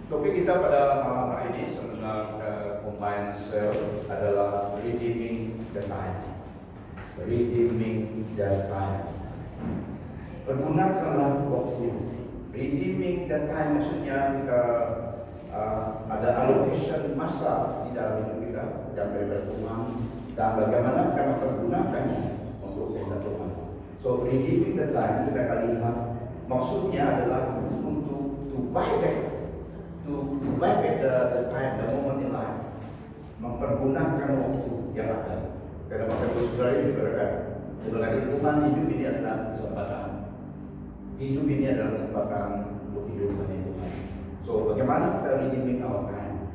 Topik kita pada malam hari ini tentang combined cell adalah redeeming the time. Redeeming the time. Pergunakanlah waktu. Redeeming the time maksudnya kita ada allocation masa di dalam hidup kita yang berkurang dan bagaimana kita mempergunakannya untuk kehendak Tuhan. So redeeming the time kita akan lihat maksudnya adalah untuk to buy back the time, the moment in life, mempergunakan waktu yang ada. Karena maka Saudara ini berkata, Tuhan, hidup ini adalah kesempatan. Hidup ini adalah kesempatan untuk hidup dengan Tuhan. So bagaimana kita redeeming our time?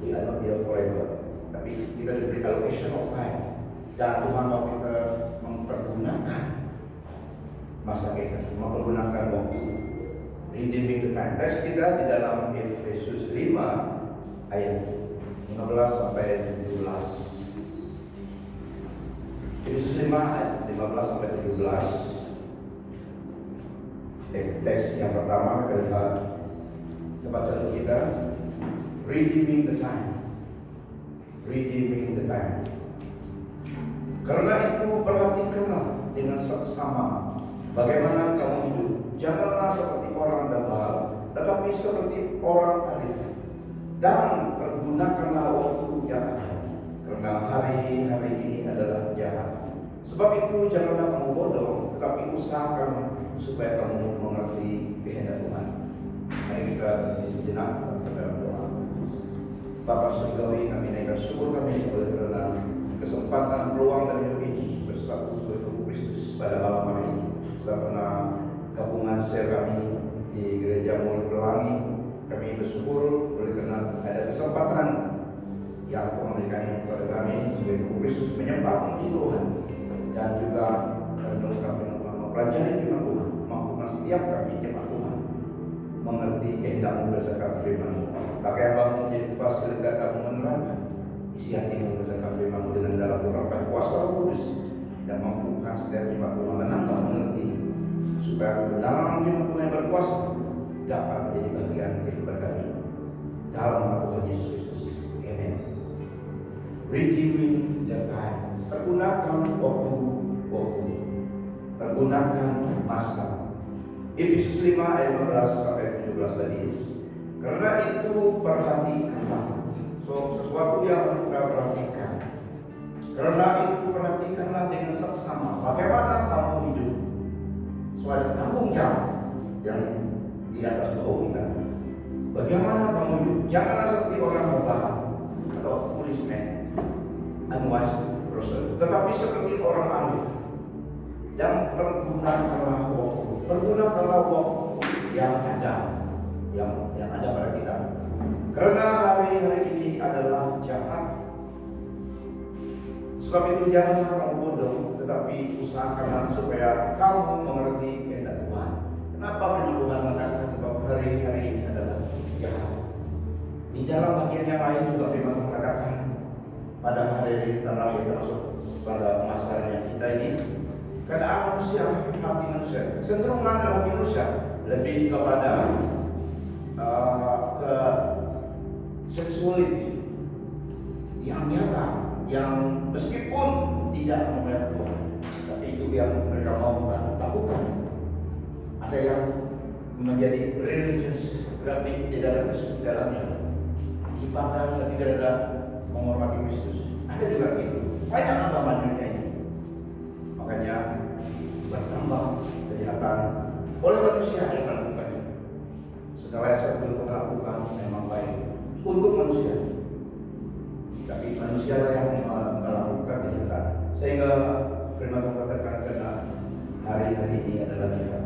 We are not here forever, tapi kita diberi allocation of time. Dan Tuhan mau kita mempergunakan masa kita, mempergunakan waktu. Redeeming the time. Teks kita di dalam Efesus 5 ayat 15 sampai 17. Efesus 5 ayat 15 sampai 17. Teks yang pertama kita lihat. Kita baca untuk kita. Redeeming the time. Redeeming the time. Karena itu perhatikanlah dengan seksama bagaimana kamu hidup. Janganlah seperti orang dabal, tetapi seperti orang arif. Dan pergunakanlah waktu yang ada, karena hari-hari ini adalah jahat. Sebab itu janganlah kamu bodoh, tetapi usahakan supaya kamu mengerti kehendak Tuhan. Mari kita sejenak dalam doa. Bapa surgawi, kami naikkan syukur kami oleh karena kesempatan peluang dan hidup ini bersatu sebagai tubuh Kristus pada malam hari ini. Karena gabungan share kami di Gereja Mulia Pelangi, kami bersyukur oleh karena ada kesempatan yang Tuhan berikan kepada kami sebagai tubuh Kristus menyembah Tuhan dan juga merenungkan firman Tuhan, mempelajari firman Tuhan, mampukan setiap kami jemaat Tuhan mengerti kehendak-Mu berdasarkan firman-Mu. Pakai abang menjadi fasilitas kamu menerangkan isi hatimu berdasarkan firman-Mu dengan dalam urapan kuasa Roh Kudus dan mampukan setiap jemaat Tuhan menangkap mengerti supaya kebenaran firman Tuhan yang berkuasa dapat menjadi bagian kehidupan kami dalam nama Tuhan Yesus Kristus. Amen. Redeeming the time. Pergunakan waktu. Pergunakan masa. Efesus 5 ayat 15 sampai 17 tadi. Karena itu perhatikanlah. So sesuatu yang harus kita perhatikan. Karena itu perhatikanlah dengan seksama bagaimana kamu hidup. Soal tanggung jawab yang di atas bawah kita. Bagaimana kamu hidup? Janganlah seperti orang bodoh atau foolish man, unwise person, tetapi seperti orang arif. Dan pergunakanlah waktu. Pergunakanlah waktu yang ada, yang ada pada kita. Karena hari-hari ini adalah jahat. Sebab itu janganlah kamu bodoh, tetapi usahakanlah supaya kamu mengerti kehendak Tuhan. Kenapa firman Tuhan mengatakan sebab hari-hari ini adalah jahat? Di dalam bagian yang lain juga firman Tuhan mengatakan pada hari-hari kita lahir termasuk pada masanya kita ini keadaan manusia, hati manusia, cenderungan dalam hati manusia lebih kepada ke sexuality yang nyata, yang meskipun tidak memuliakan Tuhan, tapi itu yang mereka mau lakukan. Ada yang menjadi religious, berarti tidak ada Kristus dalamnya. Ibadah tapi tidak ada menghormati Kristus. Ada juga gitu. Banyak agama dunia ini. Makanya bertambah kejahatan oleh manusia yang melakukannya. Segala yang saya belum lakukan memang baik untuk manusia. Tapi manusia yang melakukan kejahatan. Sehingga firman Tuhan katakan karena hari-hari ini adalah jahat.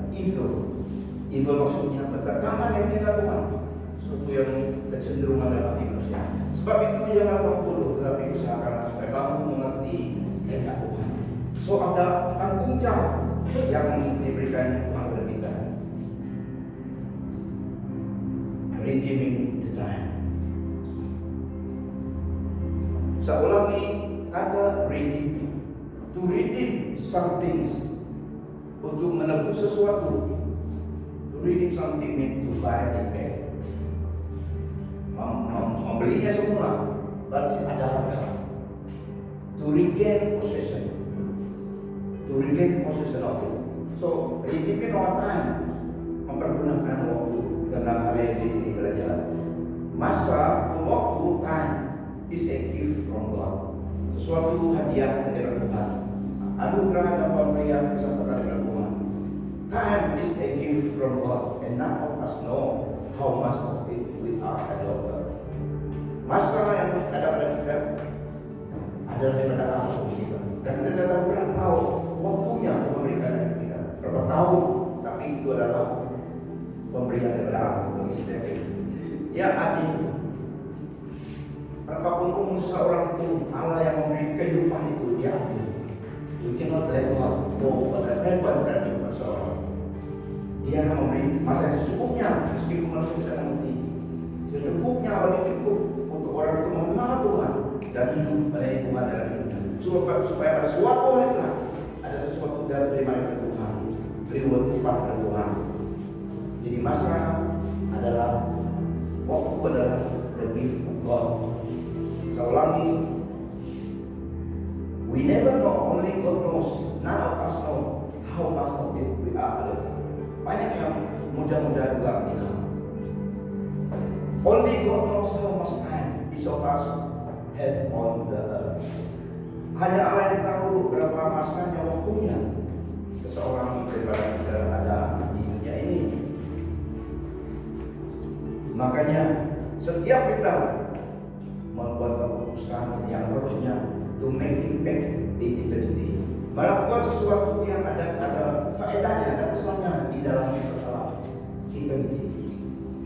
Evil maksudnya pertama yang dilakukan sesuatu yang kecenderungan dalam hati manusia. Sebab itu jangan kamu bodoh, tetapi usahakanlah supaya kamu mengerti kehendak Tuhan. So ada tanggung jawab yang diberikan Tuhan kepada kita. Redeeming the time. Saya ulangi kata redeem. To redeem some things, untuk menebus sesuatu. To redeem something means to buy it back. membelinya semula, berarti ada harga. To regain possession of it. So, redeeming our time, mempergunakan waktu dalam hari ini belajar. Masa, waktu, time is a gift from God. Sesuatu hadiah dari Tuhan. Anugerah dan pemberian kesempatan dari Tuhan. Time is a gift from God, and none of us know how much of it we are allotted. Masa yang ada pada kita ada daripada Allah kita. Dan kita tidak tahu berapa waktunya memberikan dari kita. Berapa tahun, tapi itu adalah pemberian daripada Allah bagi setiap kita. Ya adil. Berapapun umur seseorang itu, Allah yang memberi kehidupan itu, dia adil. We cannot let God go pada repot pada kehidupan seseorang. Dia memberi masa yang secukupnya, meskipun manusia tidak mengerti. Secukupnya, lebih cukup untuk orang itu mengenal Tuhan dan hidup melayani Tuhan dalam hidupnya. Supaya pada suatu hari ada sesuatu dari terima dari Tuhan, reward upah dari Tuhan. Jadi masa adalah waktu adalah the gift of God. Saya ulangi, we never know, only God knows. None of us know how much of it we are allotted. Banyak yang muda-muda juga bilang, only God knows how much time each of us has on the earth. Hanya Allah yang tahu berapa masanya waktunya seseorang daripada kita ada di dunia ini. Makanya setiap kita membuat keputusan yang harusnya to make impact di eternity, melakukan sesuatu yang ada faedahnya, ada kesannya di dalam masalah eternity.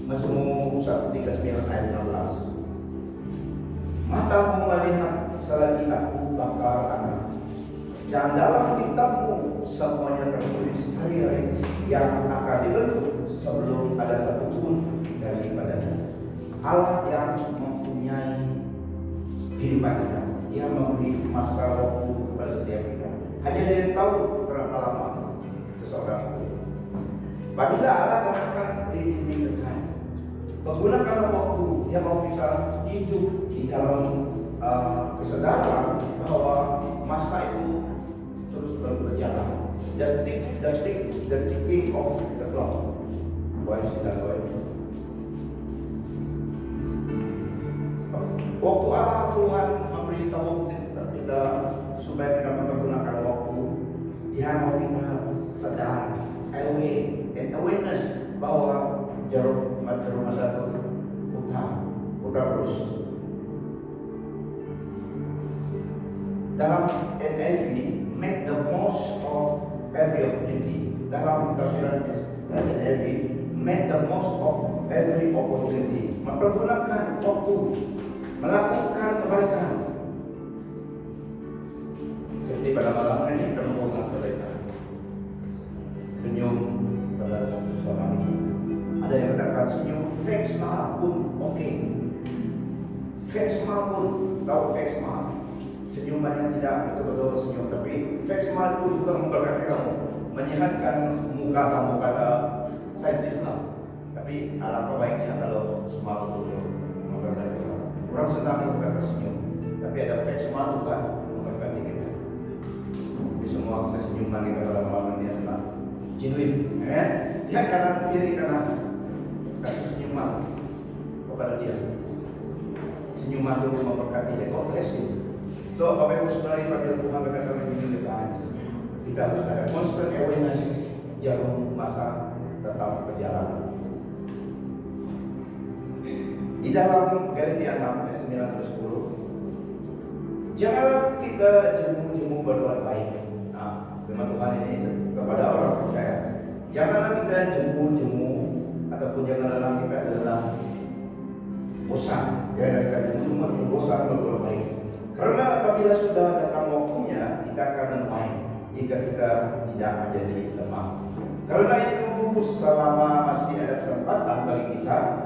Mazmur 139 ayat 16. Matamu melihat selagi aku bakar anak, dan dalam kitabmu semuanya tertulis hari-hari yang akan dibentuk sebelum ada satu pun daripadanya. Allah yang mempunyai kehidupan kita, yang memberi masa waktu kepada setiap kita. Hanya Dia yang tahu berapa lama seseorang itu. Apabila Allah mengatakan redeeming the time, menggunakan waktu yang mau kita hidup di dalam kesadaran bahwa masa itu terus berjalan. The ticking of the clock. Waktu Allah Tuhan memberitahu kita supaya kita mempergunakan waktu, Dia mau kita sadar, awareness bahwa jarum masa itu putar terus. Dalam NIV, make the most of every opportunity. Dalam tafsiran NIV, make the most of every opportunity. Mempergunakan waktu, melakukan kebaikan. Seperti pada malam ini kita melakukan kebaikan. Senyum pada seseorang itu. Ada yang katakan senyum fake smile pun oke. Fake smile pun, tahu fake smile. Senyuman yang tidak betul-betul senyum, tapi fake smile itu juga memberkati kamu, menyehatkan muka kamu kata saintis lah. Tapi alangkah baiknya kalau smile itu memberkati kamu. Orang senang menggunakan senyum, tapi ada fake smile juga memberkati kita. Di semua kesenyuman kita pada malam ini adalah genuine, ya kanan kiri kanan. Kasih senyuman kepada Dia. Senyuman itu memberkati dia. God bless you. So, Bapak Ibu Saudara, pada Tuhan berkata begini, kita harus ada constant awareness, jarum masa tetap berjalan. Di dalam Galatia 6 ayat 9-10, janganlah kita jemu-jemu berbuat baik. Nah, firman Tuhan ini kepada orang percaya. Janganlah kita jemu-jemu ataupun janganlah kita adalah bosan. Jangan kita jemu-jemu bosan berbuat baik. Karena apabila sudah datang waktunya, kita akan menuai jika kita tidak menjadi lemah. Karena itu selama masih ada kesempatan bagi kita,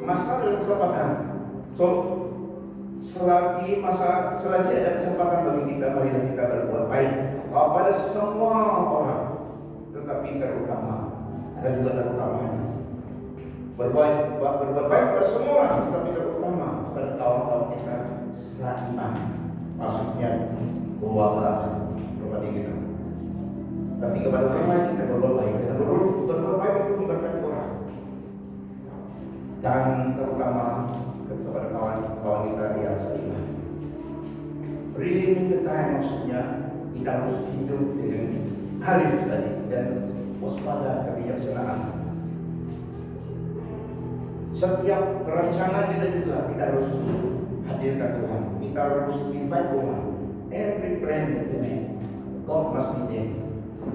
masa ada kesempatan. Selagi ada kesempatan bagi kita, marilah kita berbuat baik kepada semua orang, tetapi terutama ada juga terutamanya. Berbuat baik kepada semua orang, tetapi terutama Tapi kepada orang lain kita berbuat baik. Kita berbuat baik itu memberkati orang. Dan terutama kepada kawan-kawan kita yang seiman. Redeeming the time, maksudnya kita harus hidup dengan arif tadi dan waspada kebijaksanaan. Setiap perancangan kita juga kita harus hadirkan Tuhan. Kita harus invite Tuhan. Every plan that we make, God must be there.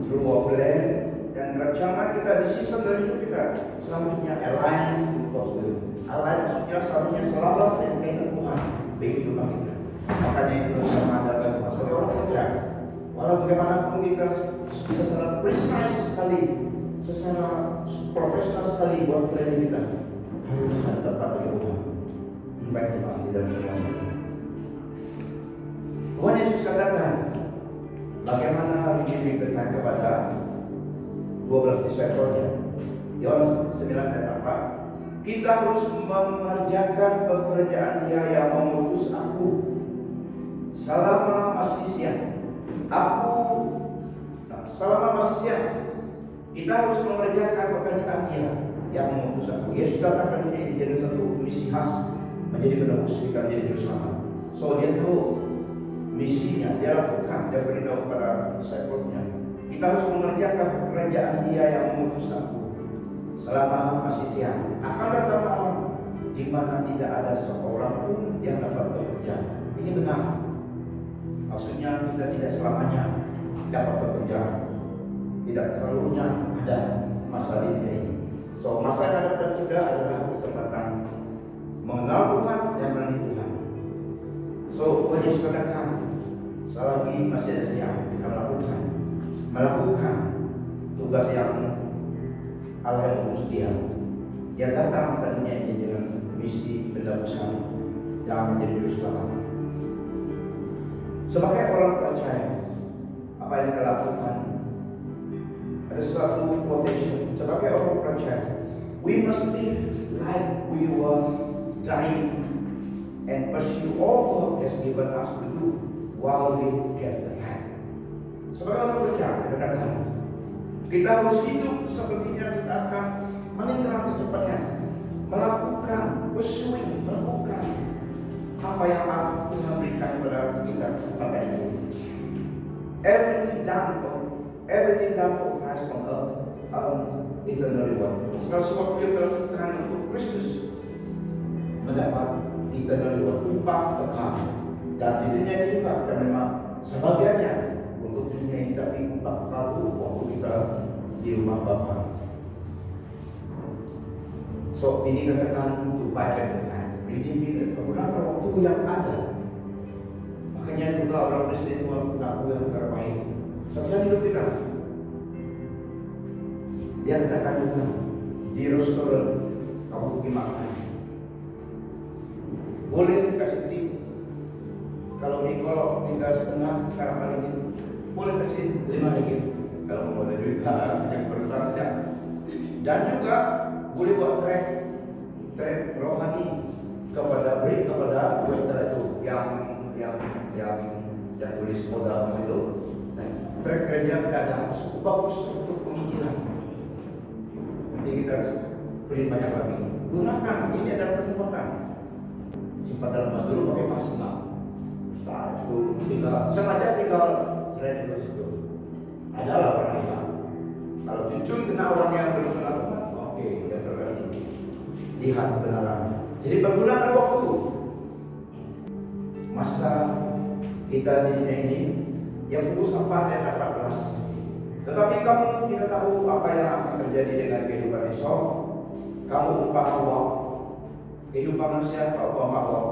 Through our plan dan rancangan kita di season dalam hidup kita seharusnya align with God's will. Align maksudnya seharusnya selaras dengan kehendak Tuhan bagi hidup kita. Makanya itu saya mengatakan sebagai orang kerja, walau bagaimanapun kita bisa secara precise sekali, secara profesional sekali buat plan kita, harus ada tempat bagi Tuhan. Invite Tuhan di dalam semuanya. Tuhan Yesus katakan, bagaimana redeeming the time kepada 12 disciple-Nya. Yohanes 9 ayat 4. Kita harus mengerjakan pekerjaan Dia yang mengutus aku selama masih siang. Selama masih siang, kita harus mengerjakan pekerjaan Dia yang mengutus aku. Yesus katakan ini jadi satu misi khas, menjadi penebus kita, menjadi juru selamat. So Dia tahu misinya, Dia lakukan, Dia beritahu kepada disciple-Nya. Kita harus mengerjakan pekerjaan Dia yang mengutus aku selama masih siang. Akan datang malam di mana tidak ada seorang pun yang dapat bekerja. Ini benar. Maksudnya kita tidak selamanya dapat bekerja, tidak selalunya ada masa dunia ini. So masa yang ada kita adalah kesempatan mengenal Tuhan dan melalui Tuhan. So Tuhan Yesus katakan, selagi masih ada siang kita melakukan tugas yang Allah yang utus Dia. Dia datang ke dunia ini dengan misi penebusan dan menjadi juru selamat. Sebagai orang percaya, apa yang kita lakukan? Ada satu quotation. Sebagai orang percaya, we must live like we were dying and pursue all God has given us to do while we have the time. Sebagai orang percaya, kita katakan, kita harus hidup sepertinya kita akan meninggal secepatnya, melakukan apa yang Allah memberikan kepada kita kesempatan ini. Everything done for Christ on earth, eternal reward. Segala sesuatu yang dilakukan untuk Kristus mendapat eternal reward, upah kekal. Dan di dunia ini juga kita memang sebagiannya untuk dunia ini, tapi upah kekal itu waktu kita di rumah Bapa. So ini katakan to buy back the time. Redeeming, menggunakan waktu yang ada. Makanya juga orang Kristen itu mengaku yang terbaik. Selesai hidup kita. Dia katakan juga di restoran kamu pergi makan. Boleh kasih tip. Kalau kita setengah sekarang kali ini, boleh kasih 5 ringgit. Kalau mau ada duit yang bertarasnya. Dan juga boleh buat track rohani kepada wanita itu yang tulis modal itu. Track kerja tidak ada, cukup bagus untuk penginjilan. Nanti kita beri banyak lagi. Gunakan, ini adalah kesempatan. Simpan dalam mas dulu pakai pas. Nah, itu sengaja tinggal training di situ. Adalah orang yang kalau cucun kena orang yang belum melakukan, oke, dia terganti. Lihat kebenaran. Jadi pergunakan waktu. Masa kita di dunia ini yang fokus 4 ayat 14. Tetapi kamu tidak tahu apa yang akan terjadi dengan kehidupan esok. Kamu umpama mawar. Kehidupan manusia umpama mawar.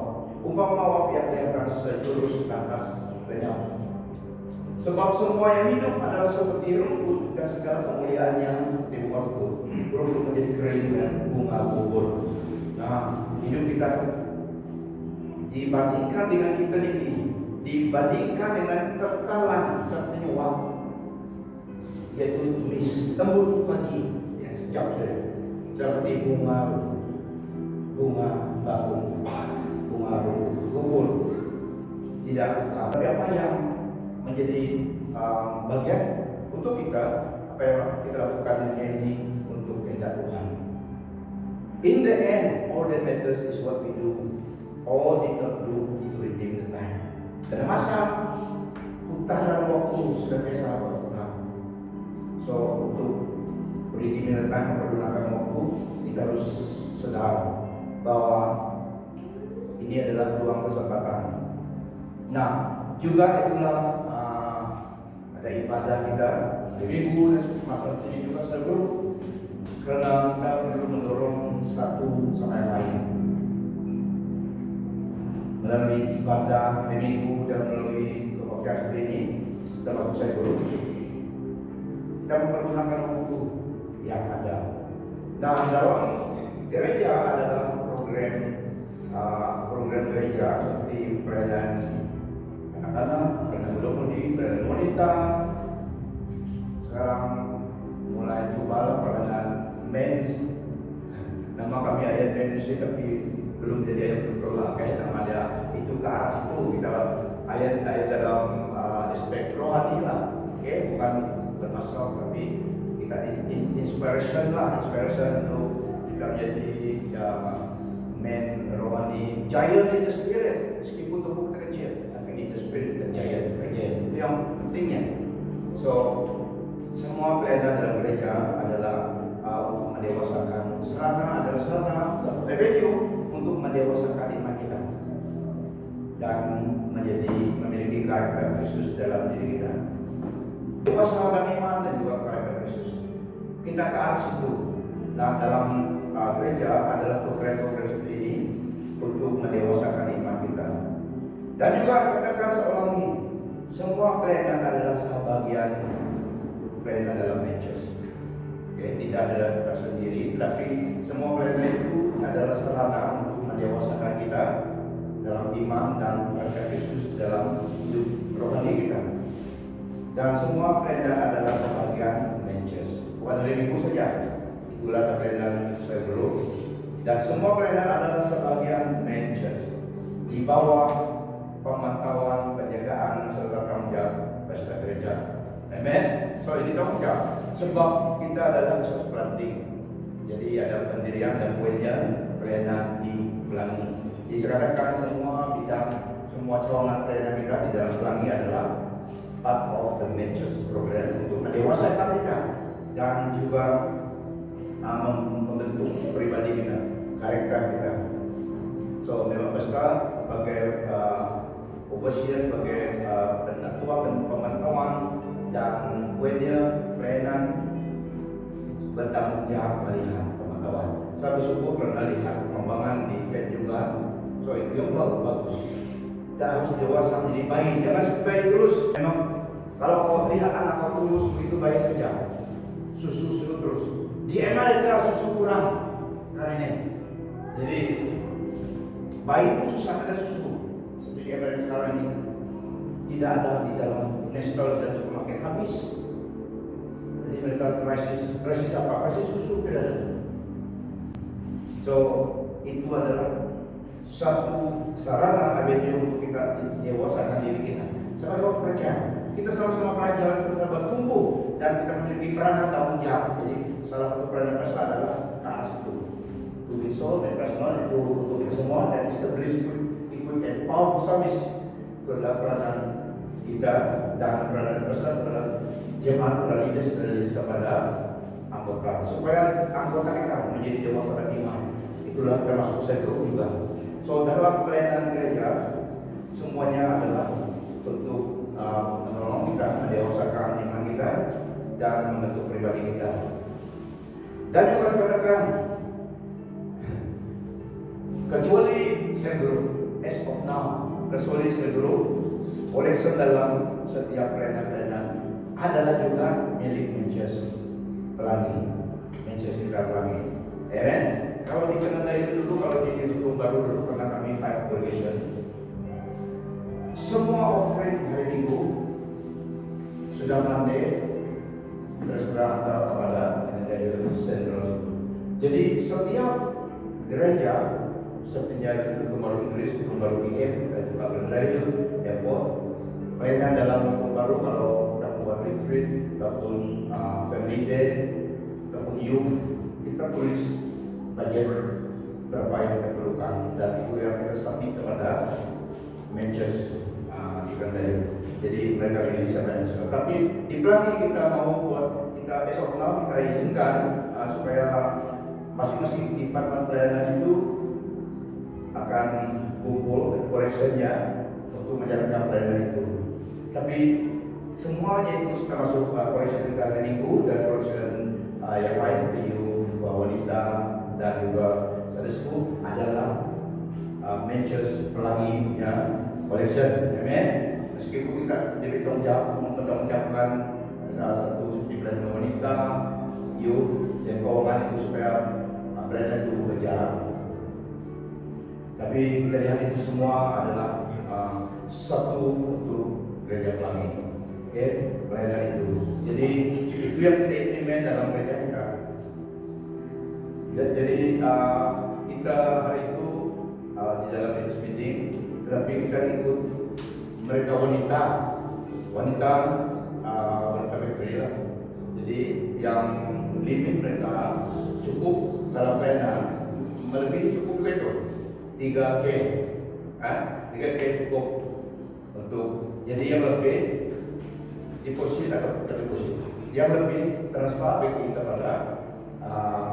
Umpama mawar yang kelihatan sejurus atas lenyap. Sebab semua yang hidup adalah seperti rumput dan segala kemuliaannya seperti bunga rumput. Rumput menjadi kering dan bunga gugur. Nah, hidup kita dibandingkan dengan eternity, dibandingkan dengan kekekalan seperti waktu, yaitu tembun pagi yang sekejap saja, seperti bunga bakung, bunga rumput gugur. Tidak. Tapi apa yang menjadi bagian untuk kita, apa yang kita lakukan ini untuk kehendak Tuhan. In the end, all that matters is what we do or did not do to redeem the time. Karena masa putaran waktu sudah biasa berputar. So untuk redeem the time, mempergunakan waktu, kita harus sadar bahwa ini adalah peluang kesempatan. Nah, juga itulah ada ibadah kita di minggu dan masalah ini juga seru, karena kita perlu mendorong satu sama yang lain melalui ibadah di minggu dan melalui kebaktian seperti ini. Termasuk saya dulu, kita mempergunakan waktu yang ada. Nah, dalam gereja adalah program gereja seperti pelayanan anak-anak, pelayanan muda-mudi, pelayanan wanita. Sekarang mulai coba pelayanan mens. Nama kami ayat mens tapi belum jadi ayat betul lah. Kayak nama ada itu ke arah situ. Kita ayat dalam aspek rohani lah. Oke, bukan bermasalah tapi kita inspiration untuk kita menjadi men rohani, giant in the spirit. Meskipun tubuh kita kecil, tapi in the spirit kita giant. Itu yang pentingnya. So semua pelayanan dalam gereja adalah untuk mendewasakan. Sarana adalah sarana revenue untuk mendewasakan iman kita dan memiliki karakter Kristus dalam diri kita. Dewasa dan iman dan juga karakter Kristus. Kita ke arah situ. Nah, dalam gereja adalah program-program seperti ini untuk mendewasakan iman kita. Dan juga saya katakan seorang ini, semua pelayanan adalah sebagian pelayanan dalam Manchester. Oke, tidak ada kita sendiri, tapi semua pelayanan itu adalah sarana untuk mendewasakan kita dalam iman dan karakter Kristus dalam hidup rohani kita. Dan semua pelayanan adalah sebagian Manchester. Bukan dari minggu saja. Itulah pelayanan saya dulu. Dan semua pelayanan adalah sebagian Manchester di bawah pemantauan, penjagaan serta tanggung jawab pesta gereja. Amen. So ini tanggung jawab. Sebab kita adalah church planting. Jadi ada pendirian dan poinnya pelayanan di Pelangi. Jadi saya katakan semua bidang, semua cawangan pelayanan kita di dalam Pelangi adalah part of the Manchester program untuk mendewasakan kita dan juga membentuk pribadi kita, karakter kita. So memang pesta sebagai overseer, sebagai ketua dan pemantauan dan poinnya pelayanan bertanggung jawab melihat pemantauan. Saya bersyukur karena lihat pengembangan di event juga. So itu yang bagus. Kita harus dewasa menjadi baik, jangan sampai terus. Memang kalau kau lihat anak kau tulus begitu baik saja, susu terus. Di Amerika susu kurang sekarang ini. Jadi bayi itu susah ada susu. Seperti di Amerika sekarang ini tidak ada di dalam Nestle dan supermarket habis. Jadi mereka krisis apa? Krisis susu tidak ada. So itu adalah satu sarana avenue untuk kita dewasakan diri kita. Sebagai pekerja, kita sama-sama belajar, sama-sama bertumbuh dan kita memiliki peranan tanggung jawab. Jadi salah satu peranan besar adalah taras itu. To be sold and personal itu untuk semua dan establish equip and powerful service. Itu adalah peranan kita dan peranan besar adalah jemaat dan leaders kepada anggota supaya anggota kita menjadi dewasa dan iman. Itulah termasuk saya juga. So dalam pelayanan gereja semuanya adalah untuk menolong kita mendewasakan iman kita dan membentuk pribadi kita. Dan juga saya katakan, kecuali saya guru, as of now, kecuali saya guru, oleh dalam setiap pelayanan adalah juga milik Manchester Pelangi, Manchester kita Pelangi. Amen. Kalau di Kanada itu dulu, kalau di Tutung Baru dulu pernah kami fire obligation. Semua offering hari Minggu sudah mandate terserah kepada Sentral. Jadi setiap gereja seperti Tutung Baru Inggris, Tutung Baru IM, dan juga Glendail, Airport, pelayanan dalam Tutung Baru kalau buat retreat, ataupun family day, ataupun youth, kita tulis budget berapa yang kita perlukan, dan itu yang kita submit kepada managers di Kendari. Jadi mereka rilis dan sebagainya. Tapi di Pelangi kita mau buat, kita besok now kita izinkan supaya masing-masing departemen pelayanan itu akan kumpul collectionnya untuk menjalankan pelayanan itu. Tapi semuanya itu termasuk collection kita hari Minggu dan collection yang lain seperti youth, wanita dan juga sadisku adalah managers Pelangi punya collection. Amen. Meskipun kita diberi tanggung jawab mempertanggungjawabkan salah satu seperti pelayanan wanita, youth dan keuangan itu supaya pelayanan itu berjalan. Tapi kita lihat itu semua adalah satu untuk gereja Pelangi, okay? Pelayanan itu. Jadi itu yang kita implement dalam gereja kita. Jadi kita hari itu di dalam leaders meeting, tetapi kita ikut mereka wanita bekerja. Jadi yang limit mereka cukup dalam pelayanan melebihi cukup juga itu 3K, 3K cukup untuk. Jadi yang lebih deposit atau terdeposit, yang lebih transfer bagi kepada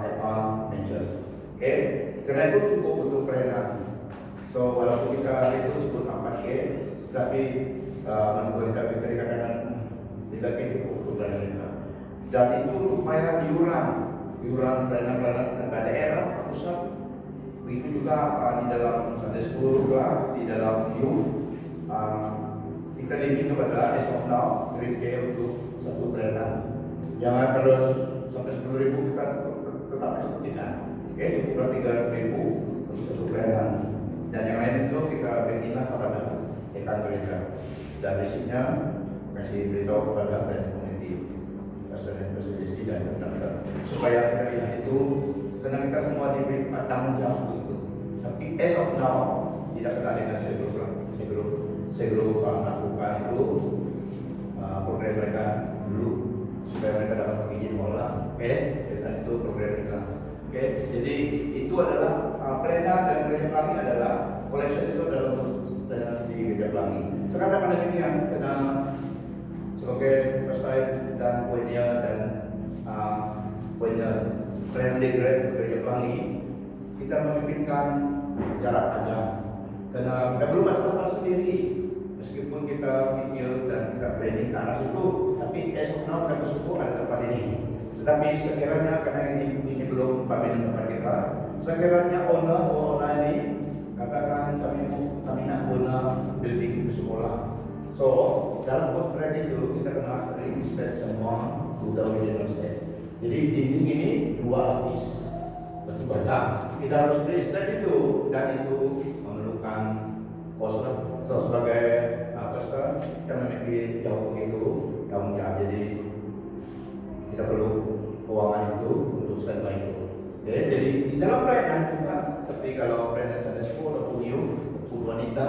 account managers. Okay, karena itu cukup untuk pelayanan. So walaupun kita itu cukup 4K, tapi menurut kita dikatakan 3K cukup untuk pelayanan. Dan itu untuk bayar iuran pelayanan daerah, pusat. Begitu juga di dalam Sunday School juga, di dalam youth, kita limit kepada as of now 3K untuk satu pelayanan. Jangan kalau sampai 10.000 kita tetap tidak. Cukuplah 3.000 untuk satu pelayanan. Dan yang lain itu kita berikan kepada rekan gereja. Dan risikonya kasih beritahu kepada pelayanan community, pastor dan teman-teman, supaya kita lihat itu, karena kita semua diberi tanggung jawab itu. Tapi as of now tidak kena dengan segera melakukan itu program mereka dulu supaya mereka dapat izin mengolah. Dan itu program mereka. Jadi itu adalah pelayanan dan gereja Pelangi adalah collection itu adalah pelayanan di gereja Pelangi. Sekarang ada demikian karena sebagai pastor dan poinnya dan poinnya pelayanan di gereja Pelangi, kita memimpinkan jarak panjang karena kita belum ada tempat sendiri. Meskipun kita pikir dan kita planning ke arah situ, tapi esok now kita bersyukur ada tempat ini. Tetapi sekiranya karena ini belum paminan tempat kita, sekiranya owner ini katakan kami nak guna building itu sekolah. So dalam kontrak itu kita kena reinspect semua udah original state. Jadi dinding ini 2 lapis batu bata. Kita harus reinspect itu dan itu memerlukan kos. So sebagai pastor kita memiliki jauh begitu tanggung jawab. Jadi kita perlu keuangan itu untuk standby itu. Jadi di dalam pelayanan juga seperti kalau pelayanan Sunday School ataupun youth ataupun wanita,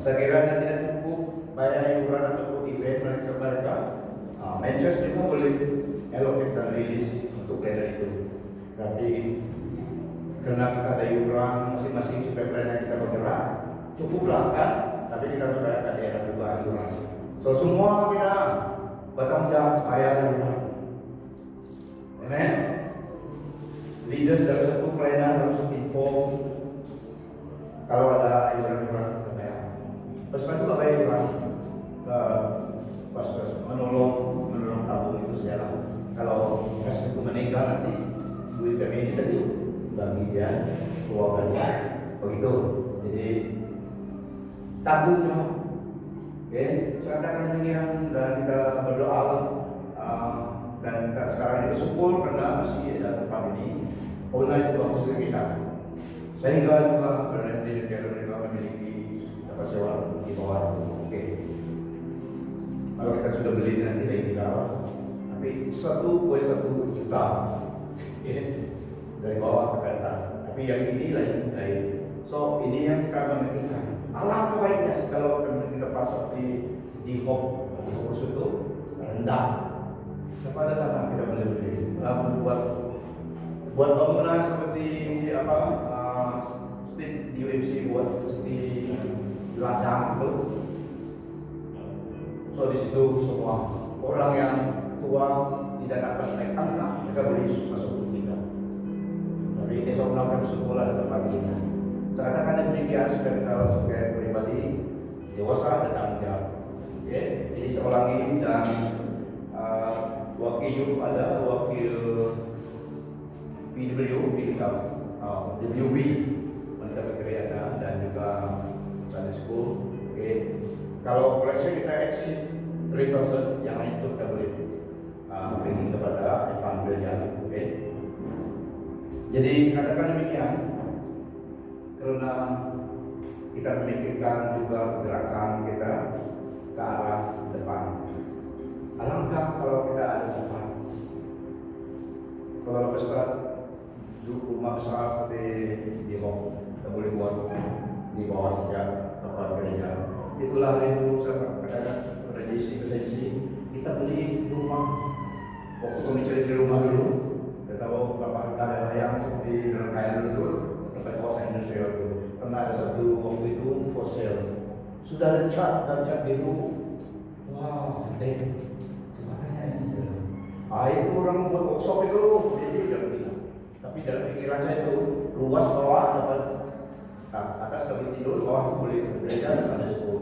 sekiranya tidak cukup bayar iuran ataupun event mereka managers juga boleh allocate dan rilis untuk pelayanan itu. Tapi karena kita ada iuran masing-masing supaya pelayanan kita bergerak, cukuplah kan? Tapi kita harus bayar ke daerah juga iuran. So semua kita bertanggung jawab bayar iuran. Amen. Leaders dalam satu pelayanan harus inform kalau ada iuran-iuran kita bayar. Pastor juga bayar iuran ke pastor menolong tabung itu sajalah. Kalau pastor itu meninggal nanti duit kami ini tadi bagi dia keluarganya begitu. Jadi tanggung jawab. Saya katakan demikian dan kita berdoa dan kita sekarang ini bersyukur karena masih ada tempat ini. Online itu bagus bagi kita. Sehingga juga berada di negara mereka memiliki tempat sewa di bawah itu. Kalau kita sudah beli nanti lagi kita tapi 1,1 juta dari bawah ke atas. Tapi yang ini lain. So ini yang kita memikirkan. Alangkah baiknya kalau kita pasang di home itu rendah. Sepada tanah kita boleh beli. Buat bangunan seperti apa? Seperti di UMC buat seperti ladang itu. So di situ semua orang yang tua tidak dapat naik tangga, mereka boleh masuk kita. Tapi esok malam sekolah dan paginya. Seakan-akan demikian supaya kita sebagai pribadi dewasa dan tanggung jawab. Oke, jadi saya ulangi dan wakil youth ada, wakil PW, WV, wanita berkarya ada, dan juga Sunday School. Oke, kalau koleksi kita exit 3,000 yang lain itu kita boleh berikan kepada evangelian. Oke, jadi katakan demikian karena kita memikirkan juga pergerakan kita ke arah depan. Alangkah kalau kita ada tempat. Kalau besar rumah besar seperti di Hong, kita boleh buat di bawah saja tempat gereja. Itulah rindu saya katakan tradisi presensi. Kita beli rumah. Waktu kami cari rumah dulu, kita tahu berapa ada yang seperti dalam kaya dulu tempat kawasan Indonesia itu. Pernah ada satu waktu itu for sale. Sudah ada cat biru. Wow, cantik. Makanya ini. Itu orang buat workshop itu, jadi udah bilang. Tapi dalam pikiran saya itu luas bawah dapat atas kami tidur, bawah itu boleh ke gereja Sunday School.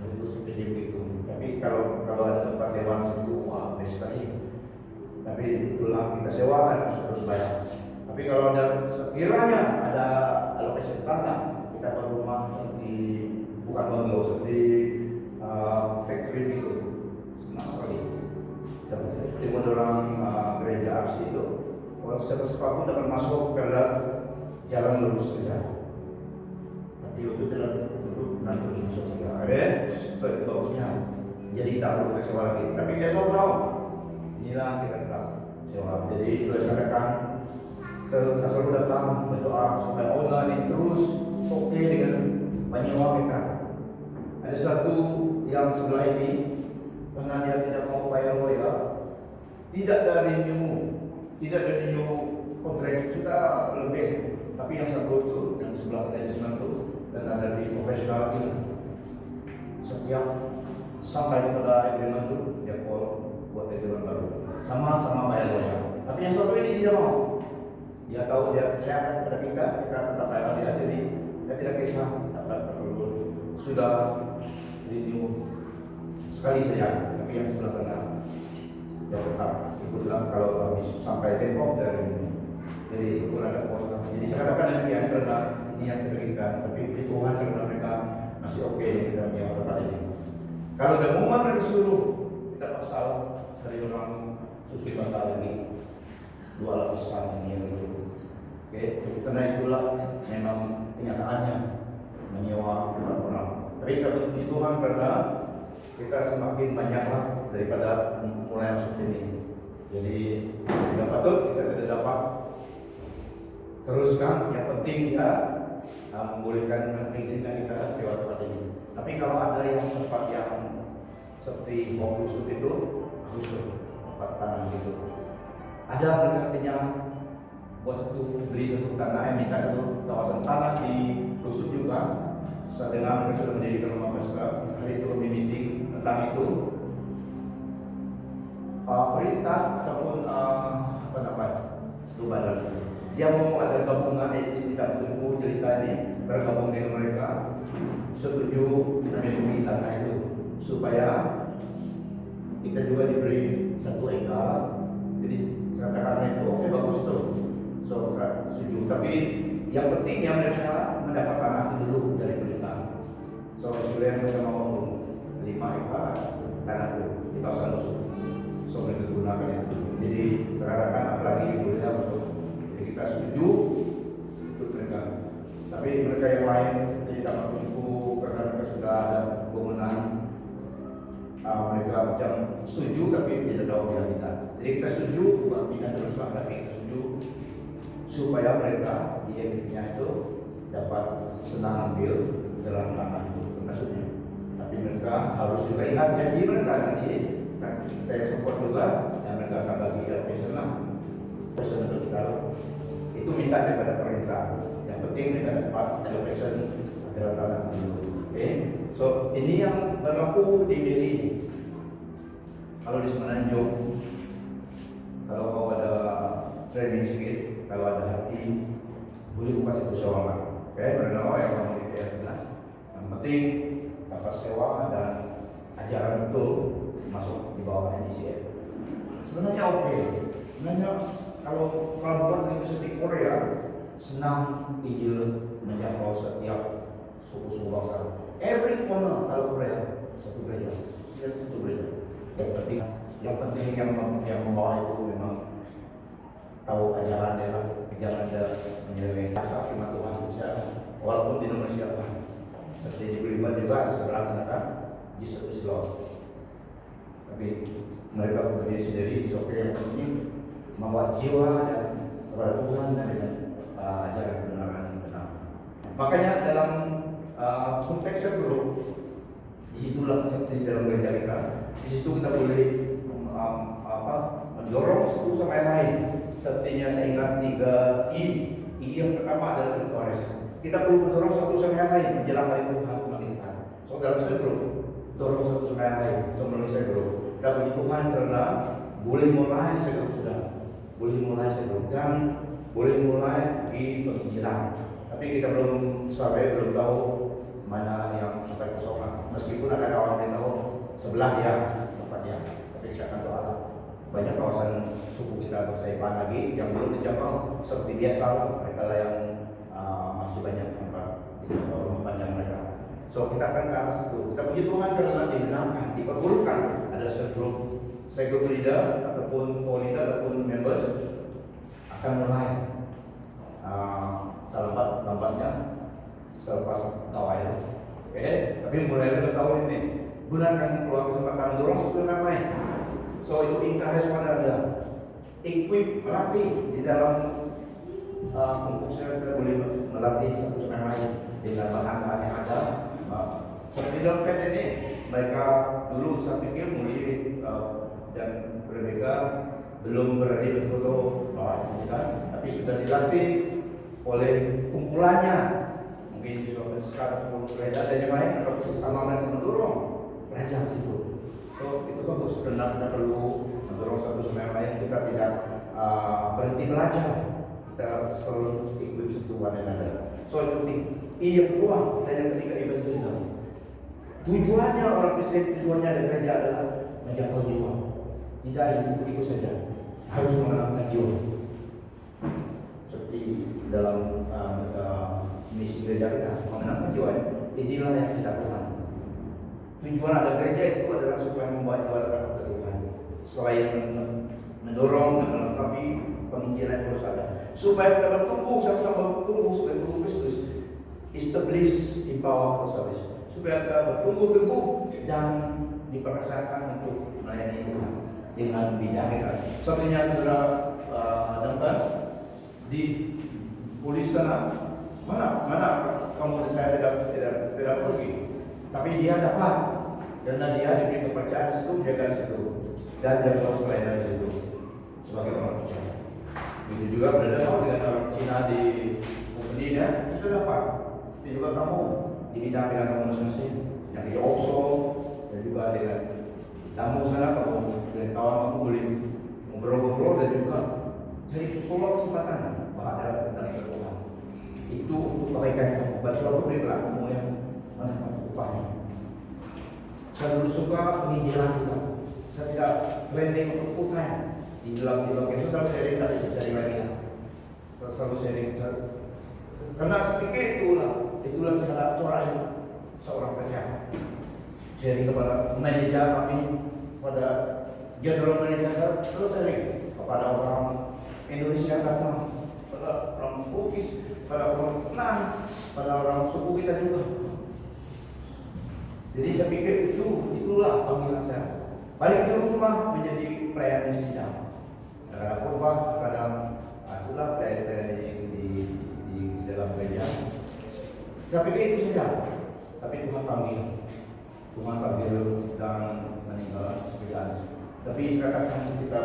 Itu seperti itu. Tapi kalau ada tempat dewan situ, wah best sekali. Tapi itulah kita sewa kan harus bayar. Tapi kalau ada sekiranya ada alokasi tanah, kita buat rumah seperti bukan bungalow, seperti factory itu, senang sekali. Seperti orang gereja arsi itu, kalau siapa pun dapat masuk ke jalan lurus saja. Tapi itu nanti terus masuk saja. So itu bagusnya. Jadi tak perlu sewa lagi. Tapi dia tahu. Inilah kita tetap sewa. Jadi itu saya katakan. Selalu datang berdoa supaya Allah ini terus oke dengan penyewa kita. Ada satu yang sebelah ini karena dia tidak mau bayar loyal, tidak dari new kontrak sudah lebih. Tapi yang satu itu yang sebelah dari sana itu dan ada di profesional lagi. Setiap sampai pada agreement itu dia call buat agreement baru. Sama bayar loyal. Tapi yang satu ini tidak mau. Dia tahu dia percayakan kepada kita tetap bayar dia, jadi dia tidak kisah perlu sudah renew sekali saja. Tapi yang sebelah kanan dia tetap ikutlah kalau habis sampai Bangkok dari jadi itu pun ada pos. Jadi saya katakan demikian karena ini yang saya berikan, tapi Tuhan karena mereka masih oke dengan yang tempat ini. Kalau ada momen mereka suruh kita pasal dari orang susu bata lagi 2 lapisan ini yang itu. Oke, karena itulah memang kenyataannya menyewa orang. Tapi kalau puji Tuhan karena kita semakin banyaklah daripada mulai masuk sini. Jadi tidak patut kita tidak dapat teruskan. Yang penting dia membolehkan mengizinkan kita sewa tempat ini. Tapi kalau ada yang tempat yang seperti Lusut itu harus tempat tanah gitu. Ada mereka kenyang buat beli satu tanah, minta satu kawasan tanah di Lusut juga. Setelah mereka sudah mendirikan rumah pesta, hari itu kami meeting tentang itu. Perintah ataupun apa namanya, satu badan. Dia mau ada gabungan etis tidak menunggu cerita ini bergabung dengan mereka. Setuju memiliki tanah itu supaya kita juga diberi 1 ekar. Jadi saya katakan itu oke, bagus tuh. So setuju. Tapi yang pentingnya mereka mendapat tanah itu dulu dari perintah. So yang mereka mau 5 ekar tanah itu di kawasan Lusut. So mereka gunakan itu. Jadi saya katakan apalagi boleh masuk. Jadi kita setuju untuk mereka. Tapi mereka yang lain tidak mampu karena mereka sudah ada bangunan. Mereka macam setuju tapi tidak tahu bilang kita. Jadi kita setuju buat kita teruslah, tapi kita setuju supaya mereka di MPP-nya itu dapat senang ambil dalam tanah itu maksudnya. Tapi mereka harus juga ingat janji mereka nanti nanti saya support juga dan mereka akan bagi allocation lah. Allocation untuk kita itu minta daripada pemerintah. Yang penting mereka dapat allocation adalah tanah dulu. Oke, so ini yang berlaku di Miri ini. Kalau di Semenanjung, kalau kau ada training sedikit, kalau ada hati, boleh buka situ sewa. Oke, benar yang kamu di daerah. Yang penting dapat sewa dan ajaran itu masuk di bawah NCCF. Sebenarnya oke. Sebenarnya kalau pelabuhan itu seperti Korea, senang ide menjangkau setiap suku-suku bangsa. Every corner kalau Korea satu gereja, satu gereja. Yang penting yang membawa itu memang tahu ajarannya lah, jangan ada menyeleweng firman Tuhan secara walaupun di Indonesia kan. Seperti di Beliman juga sebelah katakan Jesus is Lord. Tapi mereka berdiri sendiri, oke yang penting membawa jiwa dan kepada Tuhan dan dengan ajaran kebenaran yang benar. Makanya dalam konteks grup, disitulah seperti dalam gereja kita, disitu kita boleh mendorong satu sama yang lain. Sepertinya saya ingat 3 I yang pertama adalah encourage. Kita perlu mendorong satu sama yang lain menjelang hari Tuhan semakin dekat. So dalam satu grup, dorong satu sama yang lain. Sebelum saya grup, dan puji Tuhan karena boleh mulai saya grup sudah, boleh mulai saya grup dan boleh mulai di penginjilan. Tapi kita belum tahu mana yang kita kosongkan. Meskipun ada kawan yang tahu sebelah dia tempat dia, tapi kita akan doa. Banyak kawasan suku kita bersaipan lagi yang belum dijangkau seperti biasa lah. Mereka lah yang masih banyak tempat di rumah panjang mereka. So kita akan ke arah situ. Kita puji Tuhan karena dibenarkan, diperbolehkan ada segrup leader ataupun co-leader ataupun members akan mulai lambatnya selepas kawal. Oke, tapi mulai dari tahun ini gunakan peluang kesempatan mendorong satu yang lain. So itu encourage pada Anda, equip, melatih di dalam kumpul saya kita boleh melatih satu sama yang lain dengan bahan-bahan yang ada. Seperti dalam FED ini, mereka dulu saya pikir mulai dan mereka belum berani betul-betul tapi sudah dilatih oleh kumpulannya. Mungkin di Sulawesi Selatan, gereja dan yang lain atau sesama mereka mendorong belajar situ. So itu bagus, karena kita perlu mendorong satu sama yang lain. Kita tidak berhenti belajar, kita selalu ikut satu one another. So itu yang kedua dan yang ketiga evangelism. Tujuannya orang Kristen, tujuannya dari gereja adalah menjangkau jiwa. Tidak ikut saja, harus mengenalkan jiwa. Seperti dalam misi gereja kita, mengenalkan jiwa. Inilah yang kita lakukan. Tujuan ada gereja itu adalah supaya membawa jiwa kepada Tuhan. Selain mendorong dan melengkapi penginjilan terus ada, supaya kita bertumbuh sama-sama bertumbuh sebagai tubuh Kristus, establish in power for service, supaya kita bertumbuh teguh dan diperkasakan untuk melayani Tuhan dengan bidang kita. Sepertinya saudara dengar di polis sana, mana kamu dan saya tidak pergi, tapi dia dapat, karena dia diberi kepercayaan di situ, menjaga di situ, dan dia terus pelayanan di situ sebagai orang percaya. Begitu juga berada dengan orang Cina di India, itu dapat. Itu juga kamu di bidang-bidang kamu masing-masing, yang di offshore dan juga dengan tamu sana, kamu dengan kawan kamu boleh ngobrol-ngobrol dan juga jadi peluang kesempatan bahwa dan Tuhan. Itu untuk kebaikan kamu. Bersuatu berilah kamu yang mendapat upahnya. Saya dulu suka penginjilan juga. Saya tidak planning untuk full time di dalam itu selalu sharing, tapi sharing lagi lah. Saya selalu sharing. Karena saya pikir itulah cara seorang percaya. Sharing kepada manajer kami, pada general manager, terus sharing kepada orang Indonesia yang datang, pada orang Bugis, pada orang Penang, pada orang suku kita juga. Jadi saya pikir itulah panggilan saya. Balik di rumah menjadi pelayan di sidang. Kadang khotbah, kadang itulah pelayan di dalam gereja. Saya pikir itu saja. Tapi Tuhan panggil dan meninggal pekerjaan. Tapi katakan kita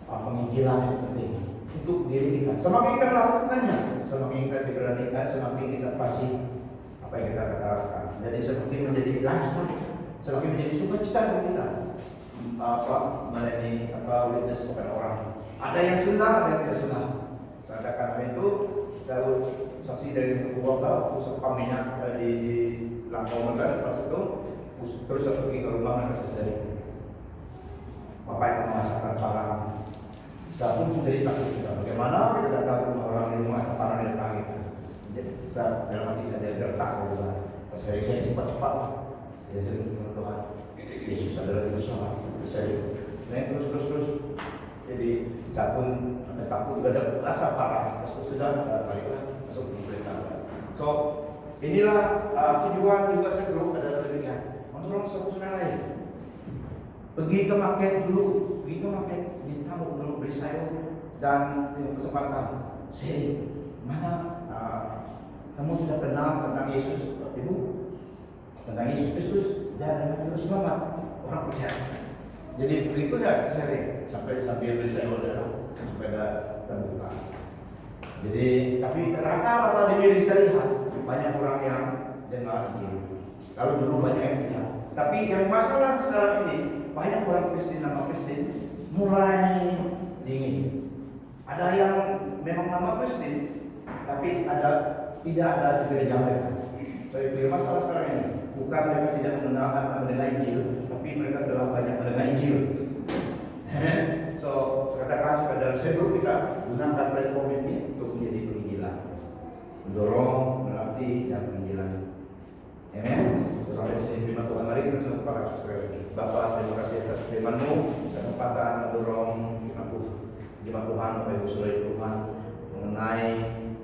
penginjilan itu penting untuk diri kita. Semakin kita melakukannya, semakin kita diberanikan, semakin kita fasih apa yang kita katakan. Jadi semakin menjadi lifestyle kita, semakin menjadi sukacita bagi kita. Melayani witness kepada orang. Ada yang senang, ada yang tidak senang. Saya katakan itu selalu saksi dari satu keluarga, pusat minyak di Lampung Medan, pas itu terus saya pergi ke rumah mereka sendiri. Bapak yang memasakkan parang. Saya pun sudah ditakut sudah. Bagaimana kita datang ke rumah orang yang memasak parang di depan kita. Jadi saya dalam hati saya gertak saya cepat-cepat. Saya sering berdoa. Yesus adalah Juru Selamat. Saya naik terus. Jadi saya pun takut juga ada rasa parah. Sudah saya baliklah masuk ke pemerintahan. So inilah tujuan juga saya belum ada demikian. Mendorong saudara lain. Pergi ke market dulu, ditamu dulu beli sayur dan dengan kesempatan sharing. Mana kamu sudah kenal tentang Yesus, Ibu? Tentang Yesus Kristus dan dengan Juru Selamat orang percaya. Jadi begitu saya sharing sampai beli sayur supaya terbuka. Jadi tapi rata-rata di diri saya lihat banyak orang yang dengar Injil. Kalau dulu banyak yang tidak. Tapi yang masalah sekarang ini banyak orang Kristen nama Kristen mulai dingin. Ada yang memang nama Kristen tapi tidak ada di gereja mereka. Saya pikir masalah sekarang ini bukan mereka tidak mendengar Injil, tapi mereka telah banyak mendengar Injil. So saya katakan supaya dalam sebelum kita gunakan platform ini untuk menjadi penginjilan, mendorong, melatih dan penginjilan. Amen. Sampai sini firman Tuhan. Mari kita tunduk kepala sekali. Bapa, terima kasih atas firman-Mu, kesempatan mendorong firman Tuhan, Bapak Ibu Saudara Tuhan, mengenai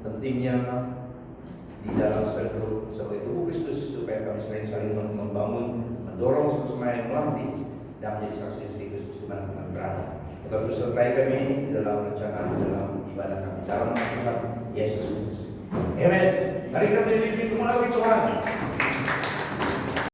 pentingnya di dalam seluruh tubuh Kristus supaya kami saling membangun, mendorong sama yang melatih dan menjadi saksi Kristus di mana-mana berada. Kita terus sertai kami dalam rencana dalam ibadah kami dalam nama Tuhan Yesus Kristus. Amen. Mari kita berdiri di Tuhan.